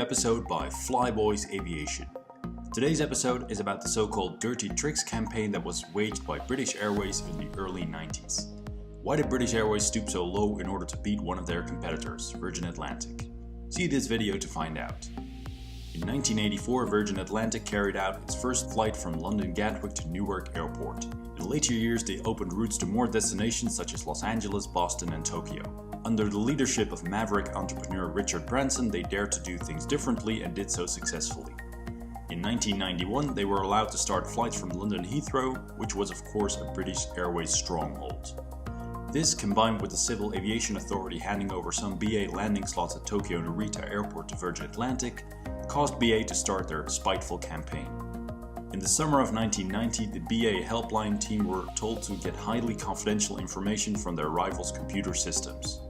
episode by Flyboys Aviation. Today's episode is about the so-called Dirty Tricks campaign that was waged by British Airways in the early 90s. Why did British Airways stoop so low in order to beat one of their competitors, Virgin Atlantic? See this video to find out. In 1984, Virgin Atlantic carried out its first flight from London Gatwick to Newark Airport. In later years, they opened routes to more destinations such as Los Angeles, Boston and Tokyo. Under the leadership of maverick entrepreneur Richard Branson, they dared to do things differently and did so successfully. In 1991, they were allowed to start flights from London Heathrow, which was of course a British Airways stronghold. This, combined with the Civil Aviation Authority handing over some BA landing slots at Tokyo Narita Airport to Virgin Atlantic, caused BA to start their spiteful campaign. In the summer of 1990, the BA helpline team were told to get highly confidential information from their rivals' computer systems.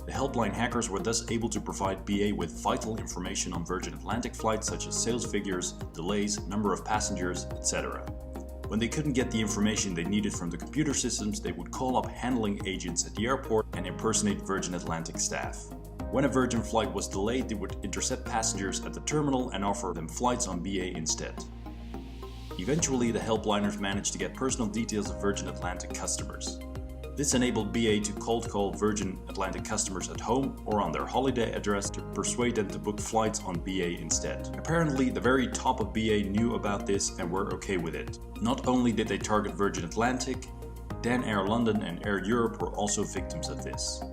The helpline hackers were thus able to provide BA with vital information on Virgin Atlantic flights such as sales figures, delays, number of passengers, etc. When they couldn't get the information they needed from the computer systems, they would call up handling agents at the airport and impersonate Virgin Atlantic staff. When a Virgin flight was delayed, they would intercept passengers at the terminal and offer them flights on BA instead. Eventually, the helpliners managed to get personal details of Virgin Atlantic customers. This enabled BA to cold call Virgin Atlantic customers at home or on their holiday address to persuade them to book flights on BA instead. Apparently, the very top of BA knew about this and were okay with it. Not only did they target Virgin Atlantic, then Air London and Air Europe were also victims of this.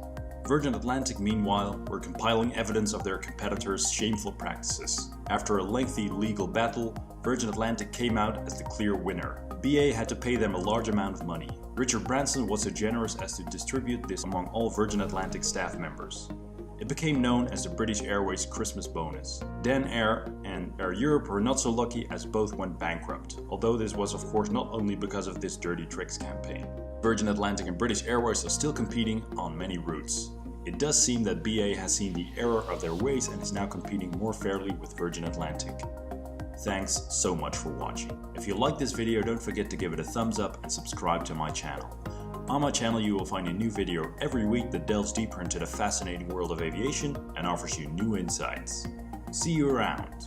Virgin Atlantic, meanwhile, were compiling evidence of their competitors' shameful practices. After a lengthy legal battle, Virgin Atlantic came out as the clear winner. BA had to pay them a large amount of money. Richard Branson was so generous as to distribute this among all Virgin Atlantic staff members. It became known as the British Airways Christmas bonus. Dan Air and Air Europe were not so lucky as both went bankrupt, although this was of course not only because of this Dirty Tricks campaign. Virgin Atlantic and British Airways are still competing on many routes. It does seem that BA has seen the error of their ways and is now competing more fairly with Virgin Atlantic. Thanks so much for watching. If you like this video, don't forget to give it a thumbs up and subscribe to my channel. On my channel you will find a new video every week that delves deeper into the fascinating world of aviation and offers you new insights. See you around!